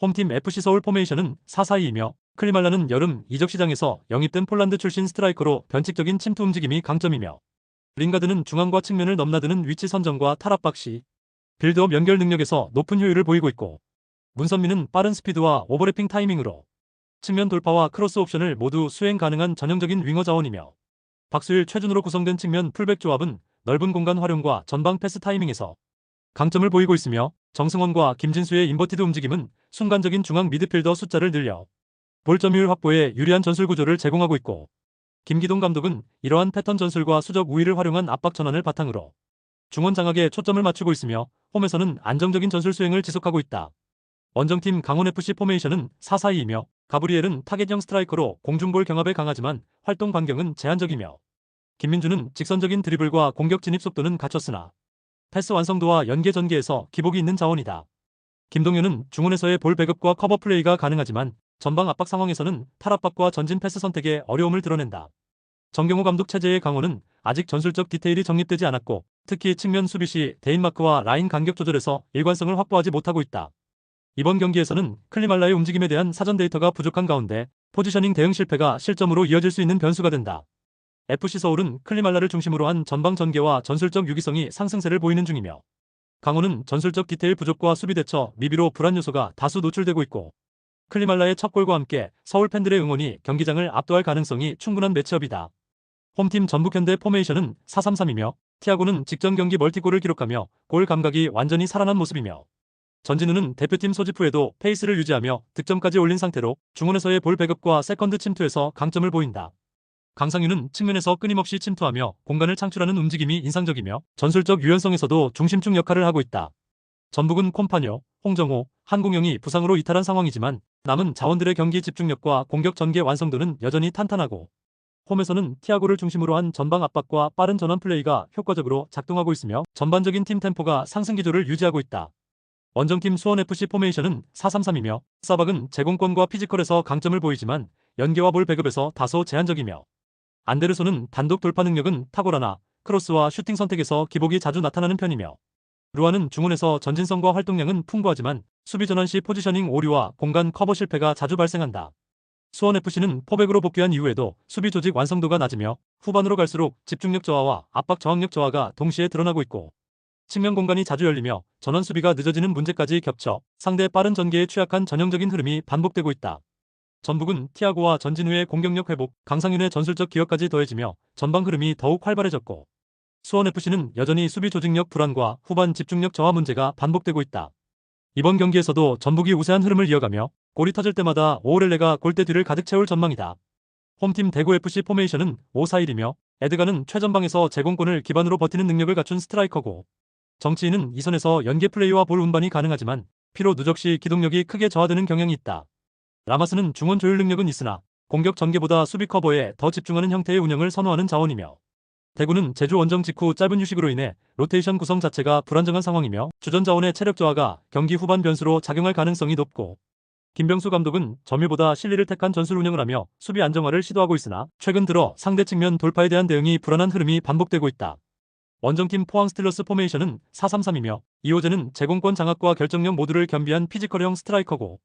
홈팀 FC 서울 포메이션은 4-4-2이며 클리말라는 여름 이적 시장에서 영입된 폴란드 출신 스트라이커로 변칙적인 침투 움직임이 강점이며 링가드는 중앙과 측면을 넘나드는 위치 선정과 탈압박 시 빌드업 연결 능력에서 높은 효율을 보이고 있고, 문선민은 빠른 스피드와 오버래핑 타이밍으로 측면 돌파와 크로스 옵션을 모두 수행 가능한 전형적인 윙어 자원이며, 박수일 최준으로 구성된 측면 풀백 조합은 넓은 공간 활용과 전방 패스 타이밍에서 강점을 보이고 있으며, 정승원과 김진수의 인버티드 움직임은 순간적인 중앙 미드필더 숫자를 늘려 볼 점유율 확보에 유리한 전술 구조를 제공하고 있고, 김기동 감독은 이러한 패턴 전술과 수적 우위를 활용한 압박 전환을 바탕으로 중원 장악에 초점을 맞추고 있으며 홈에서는 안정적인 전술 수행을 지속하고 있다. 원정팀 강원FC 포메이션은 4-4-2이며 가브리엘은 타겟형 스트라이커로 공중볼 경합에 강하지만 활동 반경은 제한적이며, 김민주는 직선적인 드리블과 공격 진입 속도는 갖췄으나 패스 완성도와 연계 전개에서 기복이 있는 자원이다. 김동현은 중원에서의 볼 백업과 커버 플레이가 가능하지만 전방 압박 상황에서는 탈압박과 전진 패스 선택에 어려움을 드러낸다. 정경호 감독 체제의 강호는 아직 전술적 디테일이 정립되지 않았고, 특히 측면 수비 시 데인마크와 라인 간격 조절에서 일관성을 확보하지 못하고 있다. 이번 경기에서는 클리말라의 움직임에 대한 사전 데이터가 부족한 가운데 포지셔닝 대응 실패가 실점으로 이어질 수 있는 변수가 된다. FC 서울은 클리말라를 중심으로 한 전방 전개와 전술적 유기성이 상승세를 보이는 중이며, 강호는 전술적 디테일 부족과 수비 대처 미비로 불안 요소가 다수 노출되고 있고, 클리말라의 첫 골과 함께 서울 팬들의 응원이 경기장을 압도할 가능성이 충분한 매치업이다. 홈팀 전북현대 포메이션은 4-3-3이며 티아고는 직전 경기 멀티골을 기록하며 골 감각이 완전히 살아난 모습이며, 전진우는 대표팀 소집 후에도 페이스를 유지하며 득점까지 올린 상태로 중원에서의 볼 백업과 세컨드 침투에서 강점을 보인다. 강상윤은 측면에서 끊임없이 침투하며 공간을 창출하는 움직임이 인상적이며 전술적 유연성에서도 중심축 역할을 하고 있다. 전북은 콤파뇨, 홍정호, 한공영이 부상으로 이탈한 상황이지만 남은 자원들의 경기 집중력과 공격 전개 완성도는 여전히 탄탄하고, 홈에서는 티아고를 중심으로 한 전방 압박과 빠른 전환 플레이가 효과적으로 작동하고 있으며 전반적인 팀 템포가 상승 기조를 유지하고 있다. 원정팀 수원FC 포메이션은 4-3-3이며 사박은 제공권과 피지컬에서 강점을 보이지만 연계와 볼 배급에서 다소 제한적이며, 안데르손은 단독 돌파 능력은 탁월하나 크로스와 슈팅 선택에서 기복이 자주 나타나는 편이며, 루아는 중원에서 전진성과 활동량은 풍부하지만 수비 전환 시 포지셔닝 오류와 공간 커버 실패가 자주 발생한다. 수원FC는 포백으로 복귀한 이후에도 수비 조직 완성도가 낮으며 후반으로 갈수록 집중력 저하와 압박 저항력 저하가 동시에 드러나고 있고, 측면 공간이 자주 열리며 전원 수비가 늦어지는 문제까지 겹쳐 상대 빠른 전개에 취약한 전형적인 흐름이 반복되고 있다. 전북은 티아고와 전진우의 공격력 회복, 강상윤의 전술적 기여까지 더해지며 전방 흐름이 더욱 활발해졌고, 수원FC는 여전히 수비 조직력 불안과 후반 집중력 저하 문제가 반복되고 있다. 이번 경기에서도 전북이 우세한 흐름을 이어가며 골이 터질 때마다 오오렐레가 골대 뒤를 가득 채울 전망이다. 홈팀 대구FC 포메이션은 5-4-1이며 에드가는 최전방에서 제공권을 기반으로 버티는 능력을 갖춘 스트라이커고, 정치인은 이선에서 연계 플레이와 볼 운반이 가능하지만 피로 누적 시 기동력이 크게 저하되는 경향이 있다. 라마스는 중원 조율 능력은 있으나 공격 전개보다 수비 커버에 더 집중하는 형태의 운영을 선호하는 자원이며, 대구는 제주 원정 직후 짧은 휴식으로 인해 로테이션 구성 자체가 불안정한 상황이며 주전 자원의 체력 저하가 경기 후반 변수로 작용할 가능성이 높고, 김병수 감독은 점유보다 실리를 택한 전술 운영을 하며 수비 안정화를 시도하고 있으나 최근 들어 상대 측면 돌파에 대한 대응이 불안한 흐름이 반복되고 있다. 원정팀 포항 스틸러스 포메이션은 4-3-3이며 이호재는 제공권 장악과 결정력 모두를 겸비한 피지컬형 스트라이커고,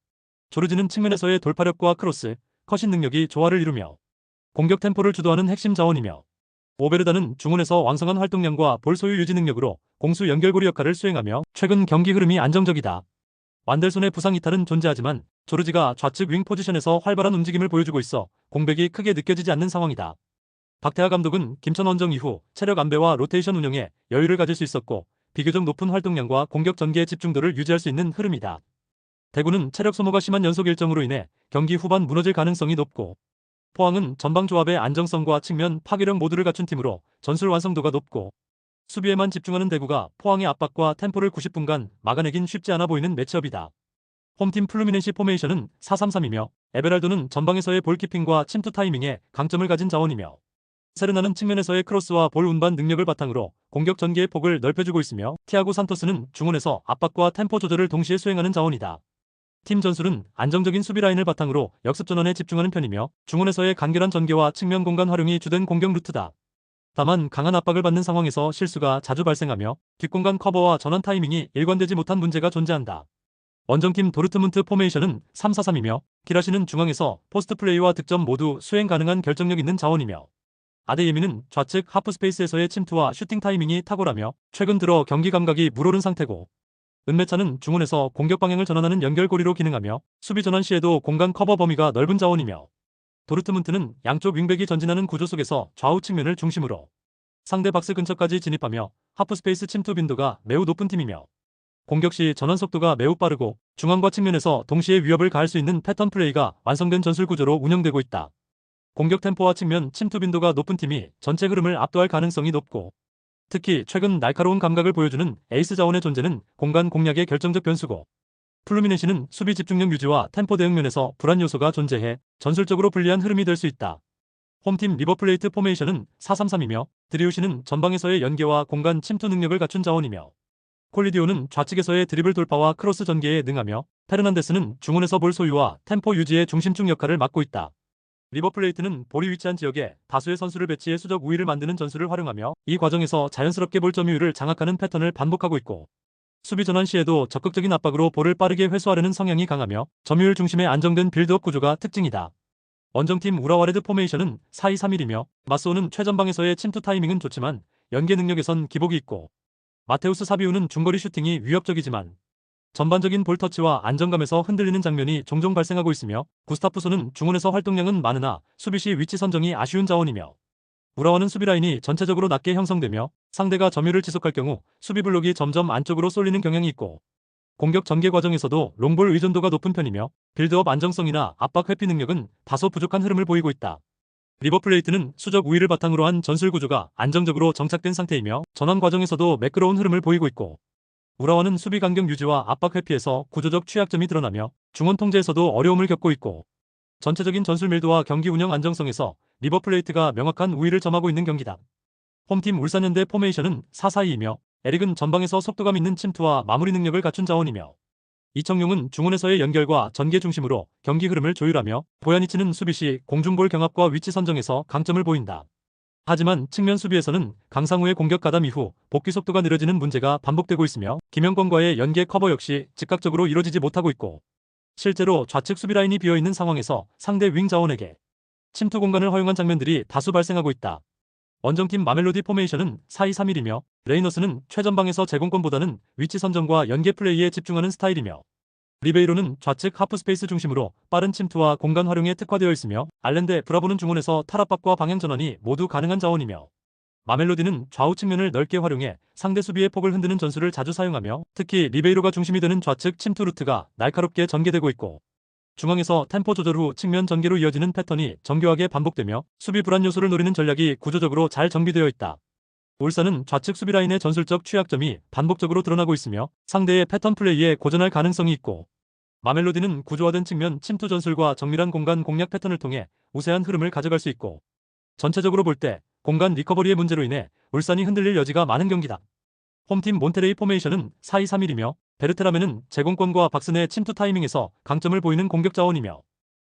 조르지는 측면에서의 돌파력과 크로스, 컷인 능력이 조화를 이루며 공격 템포를 주도하는 핵심 자원이며, 오베르다는 중원에서 왕성한 활동량과 볼 소유 유지 능력으로 공수 연결고리 역할을 수행하며 최근 경기 흐름이 안정적이다. 완델손의 부상 이탈은 존재하지만 조르지가 좌측 윙 포지션에서 활발한 움직임을 보여주고 있어 공백이 크게 느껴지지 않는 상황이다. 박태하 감독은 김천 원정 이후 체력 안배와 로테이션 운영에 여유를 가질 수 있었고, 비교적 높은 활동량과 공격 전개의 집중도를 유지할 수 있는 흐름이다. 대구는 체력 소모가 심한 연속 일정으로 인해 경기 후반 무너질 가능성이 높고, 포항은 전방 조합의 안정성과 측면 파괴력 모두를 갖춘 팀으로 전술 완성도가 높고, 수비에만 집중하는 대구가 포항의 압박과 템포를 90분간 막아내긴 쉽지 않아 보이는 매치업이다. 홈팀 플루미넨시 포메이션은 4-3-3이며 에베랄도는 전방에서의 볼키핑과 침투 타이밍에 강점을 가진 자원이며, 세르나는 측면에서의 크로스와 볼 운반 능력을 바탕으로 공격 전개의 폭을 넓혀주고 있으며 티아고 산토스는 중원에서 압박과 템포 조절을 동시에 수행하는 자원이다. 팀 전술은 안정적인 수비 라인을 바탕으로 역습 전환에 집중하는 편이며 중원에서의 간결한 전개와 측면 공간 활용이 주된 공격 루트다. 다만 강한 압박을 받는 상황에서 실수가 자주 발생하며 뒷공간 커버와 전환 타이밍이 일관되지 못한 문제가 존재한다. 원정팀 도르트문트 포메이션은 3-4-3이며 기라시는 중앙에서 포스트 플레이와 득점 모두 수행 가능한 결정력 있는 자원이며 아데예미는 좌측 하프스페이스에서의 침투와 슈팅 타이밍이 탁월하며 최근 들어 경기 감각이 물오른 상태고 은메차는 중원에서 공격 방향을 전환하는 연결고리로 기능하며 수비 전환 시에도 공간 커버 범위가 넓은 자원이며 도르트문트는 양쪽 윙백이 전진하는 구조 속에서 좌우 측면을 중심으로 상대 박스 근처까지 진입하며 하프스페이스 침투 빈도가 매우 높은 팀이며 공격 시 전환 속도가 매우 빠르고 중앙과 측면에서 동시에 위협을 가할 수 있는 패턴 플레이가 완성된 전술 구조로 운영되고 있다. 공격 템포와 측면 침투 빈도가 높은 팀이 전체 흐름을 압도할 가능성이 높고 특히 최근 날카로운 감각을 보여주는 에이스 자원의 존재는 공간 공략의 결정적 변수고 플루미네시는 수비 집중력 유지와 템포 대응 면에서 불안 요소가 존재해 전술적으로 불리한 흐름이 될 수 있다. 홈팀 리버플레이트 포메이션은 4-3-3이며 드리우시는 전방에서의 연계와 공간 침투 능력을 갖춘 자원이며 콜리디오는 좌측에서의 드리블 돌파와 크로스 전개에 능하며 페르난데스는 중원에서 볼 소유와 템포 유지의 중심축 역할을 맡고 있다. 리버플레이트는 볼이 위치한 지역에 다수의 선수를 배치해 수적 우위를 만드는 전술을 활용하며 이 과정에서 자연스럽게 볼 점유율을 장악하는 패턴을 반복하고 있고 수비 전환 시에도 적극적인 압박으로 볼을 빠르게 회수하려는 성향이 강하며 점유율 중심의 안정된 빌드업 구조가 특징이다. 원정팀 우라와레드 포메이션은 4-2-3-1이며 마스오는 최전방에서의 침투 타이밍은 좋지만 연계 능력에선 기복이 있고 마테우스 사비우는 중거리 슈팅이 위협적이지만 전반적인 볼 터치와 안정감에서 흔들리는 장면이 종종 발생하고 있으며 구스타프소는 중원에서 활동량은 많으나 수비 시 위치 선정이 아쉬운 자원이며 우라와는 수비 라인이 전체적으로 낮게 형성되며 상대가 점유를 지속할 경우 수비 블록이 점점 안쪽으로 쏠리는 경향이 있고 공격 전개 과정에서도 롱볼 의존도가 높은 편이며 빌드업 안정성이나 압박 회피 능력은 다소 부족한 흐름을 보이고 있다. 리버플레이트는 수적 우위를 바탕으로 한 전술 구조가 안정적으로 정착된 상태이며 전환 과정에서도 매끄러운 흐름을 보이고 있고 우라와는 수비 간격 유지와 압박 회피에서 구조적 취약점이 드러나며 중원 통제에서도 어려움을 겪고 있고 전체적인 전술 밀도와 경기 운영 안정성에서 리버플레이트가 명확한 우위를 점하고 있는 경기다. 홈팀 울산현대 포메이션은 4-4-2이며 에릭은 전방에서 속도감 있는 침투와 마무리 능력을 갖춘 자원이며 이청용은 중원에서의 연결과 전개 중심으로 경기 흐름을 조율하며 보야니치는 수비 시 공중볼 경합과 위치 선정에서 강점을 보인다. 하지만 측면 수비에서는 강상우의 공격 가담 이후 복귀 속도가 느려지는 문제가 반복되고 있으며 김영권과의 연계 커버 역시 즉각적으로 이뤄지지 못하고 있고 실제로 좌측 수비 라인이 비어있는 상황에서 상대 윙 자원에게 침투 공간을 허용한 장면들이 다수 발생하고 있다. 원정팀 마멜로디 포메이션은 4-2-3-1이며 레이너스는 최전방에서 제공권보다는 위치 선정과 연계 플레이에 집중하는 스타일이며 리베이로는 좌측 하프스페이스 중심으로 빠른 침투와 공간 활용에 특화되어 있으며 알렌데 브라보는 중원에서 탈압박과 방향 전환이 모두 가능한 자원이며 마멜로디는 좌우 측면을 넓게 활용해 상대 수비의 폭을 흔드는 전술을 자주 사용하며 특히 리베이로가 중심이 되는 좌측 침투 루트가 날카롭게 전개되고 있고 중앙에서 템포 조절 후 측면 전개로 이어지는 패턴이 정교하게 반복되며 수비 불안 요소를 노리는 전략이 구조적으로 잘 정비되어 있다. 울산은 좌측 수비 라인의 전술적 취약점이 반복적으로 드러나고 있으며 상대의 패턴 플레이에 고전할 가능성이 있고 마멜로디는 구조화된 측면 침투 전술과 정밀한 공간 공략 패턴을 통해 우세한 흐름을 가져갈 수 있고 전체적으로 볼 때 공간 리커버리의 문제로 인해 울산이 흔들릴 여지가 많은 경기다. 홈팀 몬테레이 포메이션은 4-2-3-1이며 베르테라메는 제공권과 박스 내 침투 타이밍에서 강점을 보이는 공격 자원이며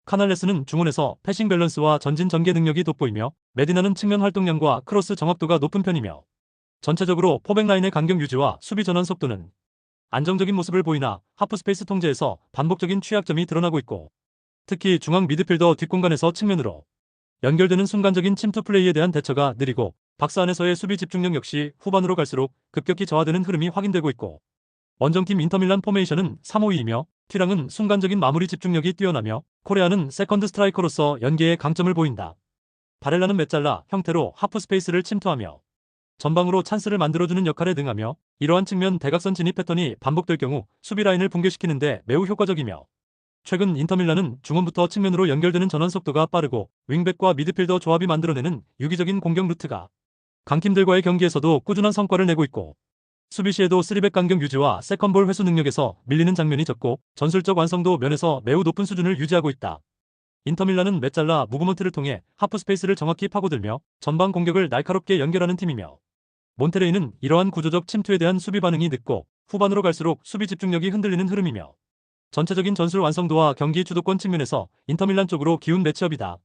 카날레스는 중원에서 패싱 밸런스와 전진 전개 능력이 돋보이며 메디나는 측면 활동량과 크로스 정확도가 높은 편이며 전체적으로 포백 라인의 간격 유지와 수비 전환 속도는 안정적인 모습을 보이나 하프스페이스 통제에서 반복적인 취약점이 드러나고 있고 특히 중앙 미드필더 뒷공간에서 측면으로 연결되는 순간적인 침투 플레이에 대한 대처가 느리고 박스 안에서의 수비 집중력 역시 후반으로 갈수록 급격히 저하되는 흐름이 확인되고 있고 원정팀 인터밀란 포메이션은 3-5-2이며 튀랑은 순간적인 마무리 집중력이 뛰어나며 코레아는 세컨드 스트라이커로서 연계에 강점을 보인다. 바렐라는 메잘라 형태로 하프스페이스를 침투하며 전방으로 찬스를 만들어주는 역할에 능하며 이러한 측면 대각선 진입 패턴이 반복될 경우 수비 라인을 붕괴시키는 데 매우 효과적이며 최근 인터밀란은 중원부터 측면으로 연결되는 전환 속도가 빠르고 윙백과 미드필더 조합이 만들어내는 유기적인 공격 루트가 강팀들과의 경기에서도 꾸준한 성과를 내고 있고 수비 시에도 3백 간격 유지와 세컨볼 회수 능력에서 밀리는 장면이 적고 전술적 완성도 면에서 매우 높은 수준을 유지하고 있다. 인터밀란은 메잘라 무브먼트를 통해 하프스페이스를 정확히 파고들며 전방 공격을 날카롭게 연결하는 팀이며 몬테레이는 이러한 구조적 침투에 대한 수비 반응이 늦고 후반으로 갈수록 수비 집중력이 흔들리는 흐름이며 전체적인 전술 완성도와 경기 주도권 측면에서 인터밀란 쪽으로 기운 매치업이다.